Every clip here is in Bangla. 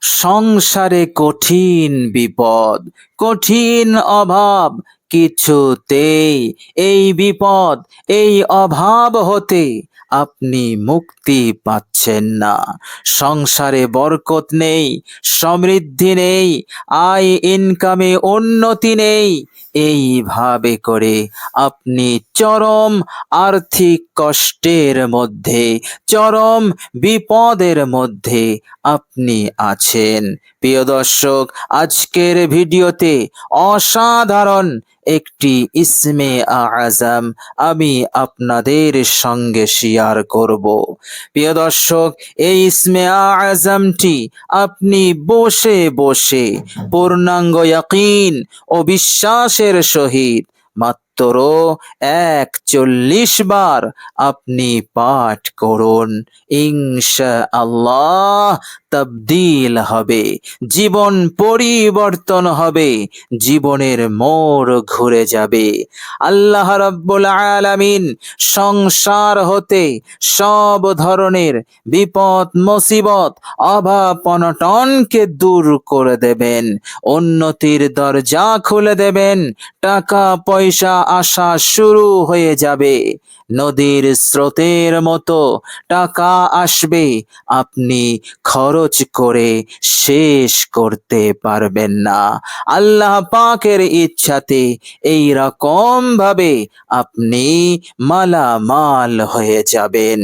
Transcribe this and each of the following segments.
সংসারে কঠিন বিপদ, কঠিন অভাব, কিছুতেই এই বিপদ, এই অভাব হতে আপনি মুক্তি পাচ্ছেন না। সংসারে বরকত নেই, সমৃদ্ধি নেই, আয় ইনকামে উন্নতি নেই। এইভাবে করে আপনি চরম আর্থিক কষ্টের মধ্যে, চরম বিপদের মধ্যে আপনি আছেন। প্রিয় দর্শক, আজকের ভিডিওতে অসাধারণ একটি ইসমে আজম আমি আপনাদের সঙ্গে শেয়ার করব। প্রিয় দর্শক, এই ইসমে আজমটি আপনি বসে বসে পূর্ণাঙ্গ ইয়াকিন ও বিশ্বাসের সহিত মাত্র 41 বার আপনি পাঠ করুন। ইনশাআল্লাহ তাবদীল হবে, জীবন পরিবর্তন হবে, জীবনের মোড় ঘুরে যাবে। আল্লাহ রাব্বুল আলামিন সংসার হতে সব ধরনের বিপদ মুসিবত অভাব অনটনকে দূর করে দেবেন, উন্নতির দরজা খুলে দেবেন, টাকা পয়সা আসা শুরু হয়ে যাবে। নদীর স্রোতের মতো টাকা আসবে, আপনি খরচ করে শেষ করতে পারবেন না। আল্লাহ পাকের ইচ্ছাতে এই রকম ভাবে আপনি মালামাল হয়ে যাবেন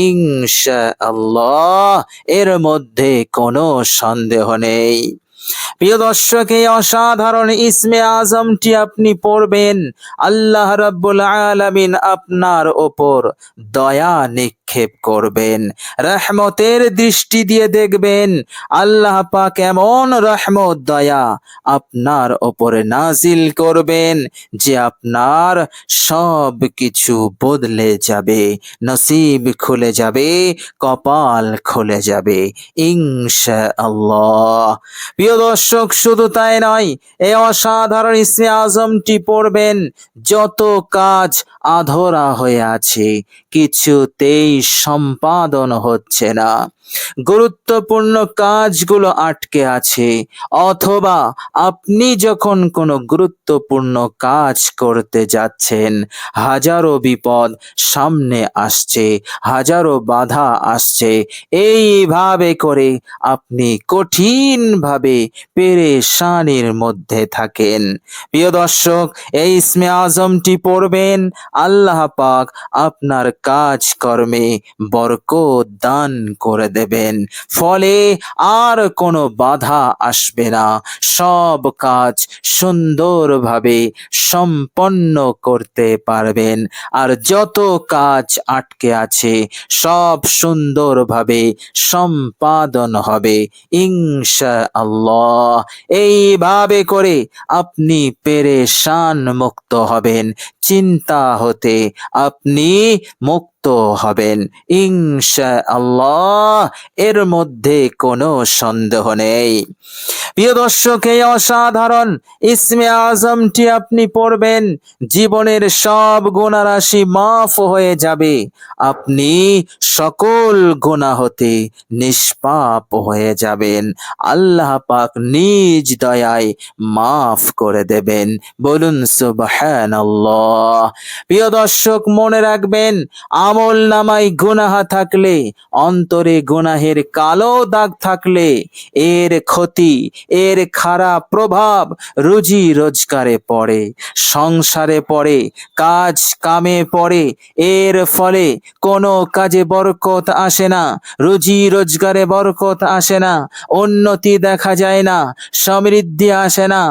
ইনশাআল্লাহ, এর মধ্যে কোনো সন্দেহ নেই। প্রিয় দর্শক, এই অসাধারণ ইসমে আজমটি আপনি পড়বেন, আল্লাহ রাব্বুল আলামিন আপনার ওপর দয়া নিক্ষেপ করবেন, রহমতের দৃষ্টি দিয়ে দেখবেন। আল্লাহ পাক এমন রহমত দয়া আপনার ওপরে নাজিল করবেন যে আপনার সব কিছু বদলে যাবে, নসিব খুলে যাবে, কপাল খুলে যাবে ইনশাআল্লাহ। প্রিয় দর্শক, শুধু তাই নয়, এই অসাধারণ ইসমে আজমটি পড়বেন, যত কাজ আধরা হয়ে আছে কিছুতেই সম্পাদন হচ্ছে না, গুরুত্বপূর্ণ কাজগুলো আটকে আছে, অথবা আপনি যখন কোনো গুরুত্বপূর্ণ কাজ করতে যাচ্ছেন হাজারো বিপদ সামনে আসছে, হাজারো বাধা আসছে, এইভাবে করে আপনি কঠিনভাবে পেরেশানির মধ্যে থাকেন। প্রিয় দর্শক, এই ইসমে আজমটি পড়বেন, আল্লাহ পাক আপনার কাজকর্মে বরকত দান করে দেবেন, ফলে আর কোনো বাধা আসবে না, সব কাজ সুন্দরভাবে সম্পন্ন করতে পারবেন। আর যত কাজ আটকে আছে সব সুন্দরভাবে সম্পাদন হবে ইনশাআল্লাহ। এইভাবে করে আপনি পেরেশান মুক্ত হবেন, চিন্তা হতে আপনি মুক্ত হবেন ইনশাআল্লাহ, এর মধ্যে কোনো সন্দেহ নেই। প্রিয় দর্শক, এই অসাধারণ ইসমে আজমটি আপনি পড়বেন, জীবনের সব গুনাহ রাশি মাফ হয়ে যাবে, আপনি সকল গুনাহ হতে নিষ্পাপ হয়ে যাবেন, আল্লাহ পাক নিজ দয়ায় মাফ করে দেবেন। বলুন সুবহানাল্লাহ। প্রিয় দর্শক, মনে রাখবেন, আমল নামায় গুনাহ থাকলে, অন্তরে গুনাহের কালো দাগ থাকলে এর ক্ষতি, এর খারাপ প্রভাব রুজি রোজগারে পড়ে, সংসারে পড়ে, কাজ কামে পড়ে। এর ফলে কোনো কাজে বরকত আসে না, রুজি রোজগারে বরকত আসে না, উন্নতি দেখা যায় না, সমৃদ্ধি আসে না,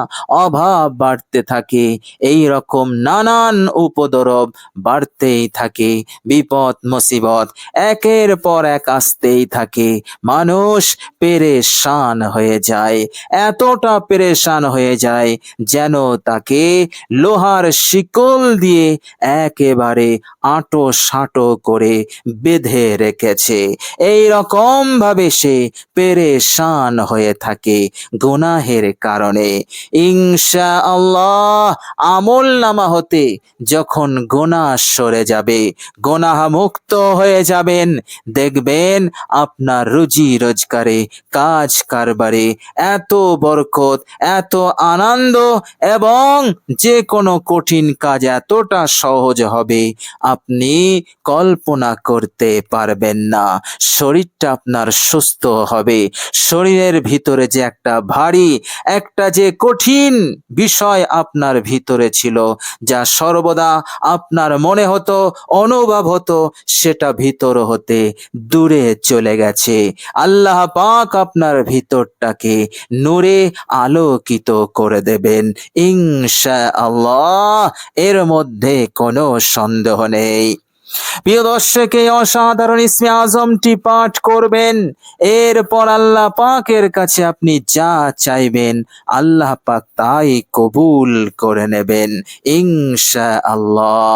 অভাব বাড়তে থাকে, এই রকম নানান উপদ্রব বাড়তেই থাকে, বিপদ মুসিবত একের পর এক আসতেই থাকে। মানুষ পেরেশান হয়ে যায়, এতটা পেরেশান হয়ে যায় যেন তাকে লোহার শিকল দিয়ে একেবারে আঁটো সাঁটো করে বেঁধে রেখেছে। এই রকম ভাবে সে পেরেশান হয়ে থাকে গুনাহের কারণে। ইনশাআল্লাহ আমল নামা হতে যখন গুনাহ সরে যাবে, গুনাহ মুক্ত হয়ে যাবেন। দেখবেন আপনার রুজি রোজগারে, কাজ কারবারে এত বরকত, এত আনন্দ, এবং যে কোনো কঠিন কাজ এতটা সহজ হবে আপনি কল্পনা করতে পারবেন না। শরীরটা আপনার সুস্থ হবে। শরীরের ভিতরে যে একটা ভারী, একটা যে কঠিন বিষয় আপনার ভিতরে ছিল, যা সর্বদা আপনার মনে হতো, অনুভব হতো, সেটা ভিতর হতে দূরে চলে গেছে। আল্লাহ পাক আপনার ভিতরটাকে নূরে আলোকিত করে দেবেন ইনশাআল্লাহ, এর মধ্যে কোনো সন্দেহ নেই। প্রিয় দর্শক, এই অসাধারণ ইসমে আজমটি পাঠ করবেন, এরপর আল্লাহ পাকের কাছে আপনি যা চাইবেন আল্লাহ পাক তাই কবুল করে নেবেন ইনশাআল্লাহ।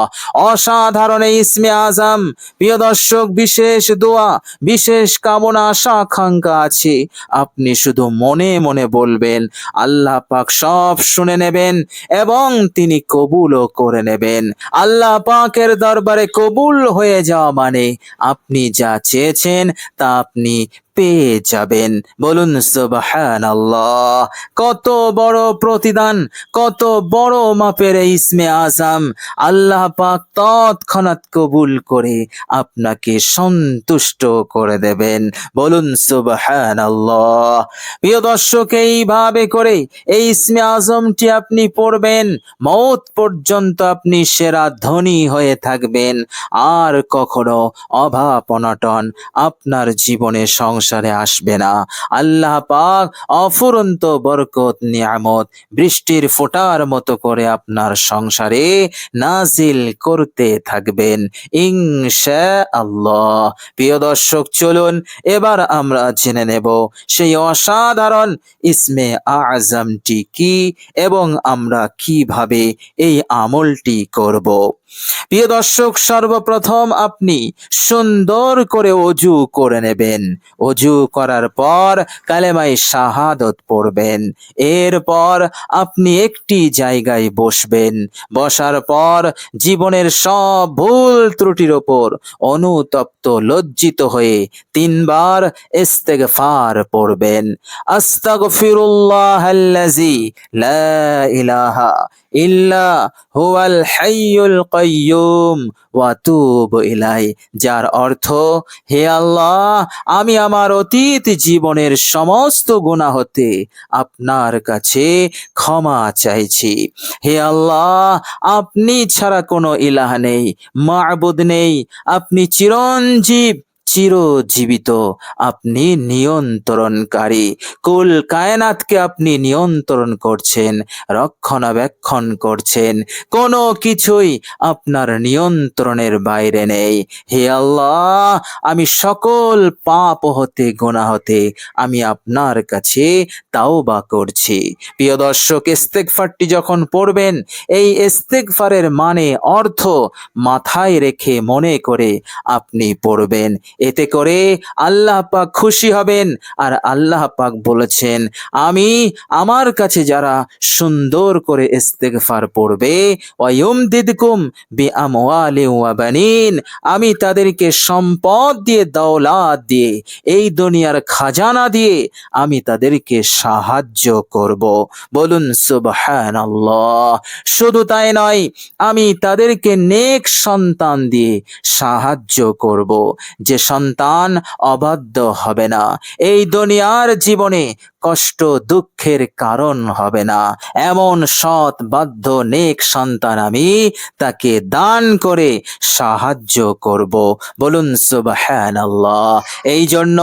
অসাধারণ এই ইসমে আজম, প্রিয় দর্শক, বিশেষ দোয়া, বিশেষ কামনা, আশা আকাঙ্ক্ষা আছে। আপনি শুধু মনে মনে বলবেন, আল্লাহ পাক সব শুনে নেবেন এবং তিনি কবুলও করে নেবেন। আল্লাহ পাকের দরবারে কবুল হয়ে যাওয়া মানে আপনি যা চেয়েছেন তা আপনি পেয়ে যাবেন। বলুন সুবহানাল্লাহ। কত বড় প্রতিদান, কত বড় মাপের এই ইসমে আজম! আল্লাহ পাক তৎক্ষণাৎ কবুল করে আপনাকে সন্তুষ্ট করে দেবেন। বলুন সুবহানাল্লাহ। প্রিয় দর্শক, এইভাবে করে এই ইসমে আজমটি আপনি পড়বেন, মৌত পর্যন্ত আপনি সেরা ধনী হয়ে থাকবেন। আর কখনো অভাব অনটন আপনার জীবনে সংসারে আসবে না। আল্লাহ পাক অফুরন্ত বরকত নিয়ামত বৃষ্টির ফোঁটার মতো করে আপনার সংসারে নাজিল করতে থাকবেন ইনশাআল্লাহ। প্রিয় দর্শক, চলুন এবার আমরা জেনে নেব সেই অসাধারণ ইসমে আজমটি কি এবং আমরা কিভাবে এই আমলটি করব। প্রিয় দর্শক, সর্বপ্রথম আপনি সুন্দর করে অজু করে নেবেন। অজু করার পর কালেমায়ে শাহাদত পড়বেন। এরপর আপনি একটি জায়গায় বসবেন। বসার পর জীবনের সব ভুল ত্রুটির ওপর অনুতপ্ত লজ্জিত হয়ে 3 বার ইস্তেগফার পড়বেন। আস্তাগফিরুল্লাহাল্লাযী লা ইলাহা ইল্লা হুয়াল হাইয়ুল কাইয়্যুম ওয়া আতুবু ইলাইহি, যার অর্থ, হে আল্লাহ, আমি আমার অতীত জীবনের সমস্ত গুনাহ হতে আপনার কাছে ক্ষমা চাইছি। হে আল্লাহ, আপনি ছাড়া কোনো ইলাহ নেই, মা'বুদ নেই, আপনি চিরঞ্জীব, চিরজীবিত, আপনি নিয়ন্ত্রণকারী, কুল কায়নাতকে আপনি নিয়ন্ত্রণ করছেন, রক্ষণাবেক্ষণ করছেন, কোনো কিছুই আপনার নিয়ন্ত্রণের বাইরে নেই। হে আল্লাহ, আমি সকল পাপ হতে, গুনাহ হতে আমি আপনার কাছে তাওবা করছি। প্রিয় দর্শক, ইস্তেগফারটি যখন পড়বেন, এই ইস্তেগফারের মানে, অর্থ মাথায় রেখে মনে করে আপনি পড়বেন। এতে করে আল্লাহ পাক খুশি হবেন। আর আল্লাহ পাক বলেছেন, আমি আমার কাছে যারা সুন্দর করে ইস্তেগফার পড়বে, ওয়ায়ুমদিদকুম বিআমওয়ালিন ওয়া বানিন, আমি তাদেরকে সম্পদ দিয়ে, দৌলত দিয়ে, এই দুনিয়ার খাজানা দিয়ে আমি তাদেরকে সাহায্য করব। বলুন সুবহানাল্লাহ। শুধু তাই নয়, আমি তাদেরকে নেক সন্তান দিয়ে সাহায্য করব, যে সন্তান অবাধ্য হবে না, এই দুনিয়ার জীবনে কষ্ট দুঃখের কারণ হবে না, এমন সৎ বাধ্য নেক সন্তান আমি তাকে দান করে সাহায্য করব। বলুন সুবহানাল্লাহ। এই জন্য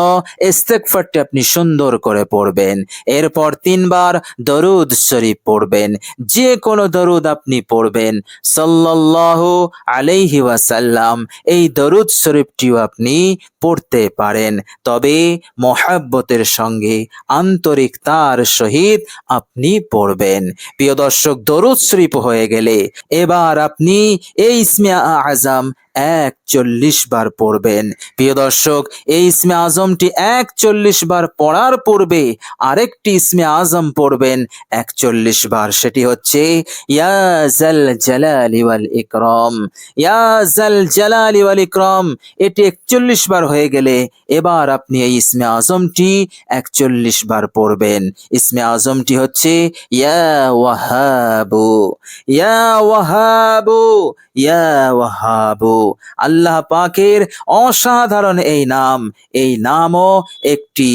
ইস্তেগফারটি আপনি সুন্দর করে পড়বেন। এরপর 3 বার দরুদ শরীফ পড়বেন। যে কোনো দরুদ আপনি পড়বেন, সাল্লাল্লাহু আলাইহি ওয়াসাল্লাম, এই দরুদ শরীফটিও আপনি পড়তে পারেন, তবে মহব্বতের সঙ্গে, আন্তরিক আন্তরিকতার সহিত আপনি পড়বেন। প্রিয় দর্শক, দরুদ শরীফ হয়ে গেলে এবার আপনি এই ইসমে আজম 41 বার পড়বেন। প্রিয় দর্শক, এই ইসমে আজমটি 41 বার পড়ার পূর্বে আরেকটি ইসমে আজম পড়বেন 41 বার, সেটি হচ্ছে ইয়া জাল জালালি ওয়াল ইকরাম। ইয়া জাল জালালি ওয়াল ইকরাম এটি 41 বার হয়ে গেলে এবার আপনি এই ইসমে আজমটি 41 বার পড়বেন। ইসমে আজমটি হচ্ছে ইয়া ওয়াহাবু, ইয়া ওয়াহাবু, ইয়া ওয়াহাবু। আল্লাহ পাকের অসাধারণ এই নাম, এই নামও একটি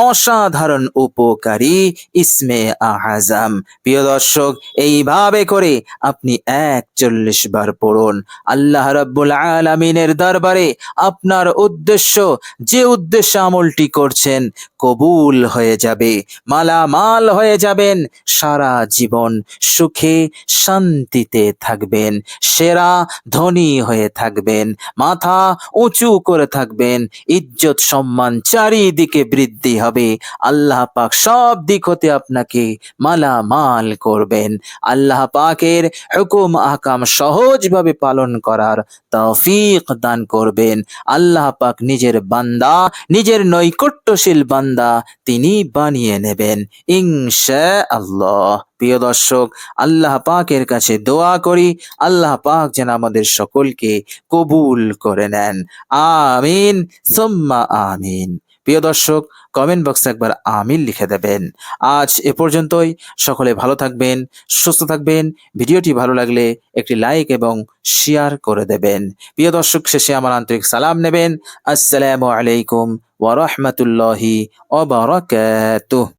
অসাধারণ উপকারী ইসমে আজম। প্রিয় দর্শক, এইভাবে করে আপনি 41 বার পড়ুন। আল্লাহ রাব্বুল আলামিনের দরবারে আপনার উদ্দেশ্য, যে উদ্দেশ্য আমলটি করছেন, কবুল হয়ে যাবে, মালামাল হয়ে যাবেন, সারা জীবন সুখে শান্তিতে থাকবেন, সেরা ধনী হয়ে থাকবেন, মাথা উঁচু করে থাকবেন, ইজ্জত সম্মান চারিদিকে বৃদ্ধি হবে। আল্লাহ পাক সব দিক হতে আপনাকে মালামাল করবেন। আল্লাহ পাকের হুকুম আহকাম সহজভাবে পালন করার তৌফিক দান করবেন। আল্লাহ পাক নিজের বান্দা, নিজের নৈকট্যশীল বান্দা তিনি বানিয়ে নেবেন ইনশাআল্লাহ। প্রিয় দর্শক, আল্লাহ পাকের কাছে দোয়া করি, আল্লাহ পাক যেন আমাদের সকলকে কবুল করে নেন। আমিন সুম্মা আমিন। প্রিয় দর্শক, কমেন্ট বক্সে একবার আমিন লিখে দেবেন। আজ এ পর্যন্তই। সকলে ভালো থাকবেন, সুস্থ থাকবেন। ভিডিওটি ভালো লাগলে একটি লাইক এবং শেয়ার করে দেবেন। প্রিয় দর্শক, শেষে আমার আন্তরিক সালাম নেবেন। আসসালামু আলাইকুম ওয়া রাহমাতুল্লাহি ওয়া বারাকাতুহু।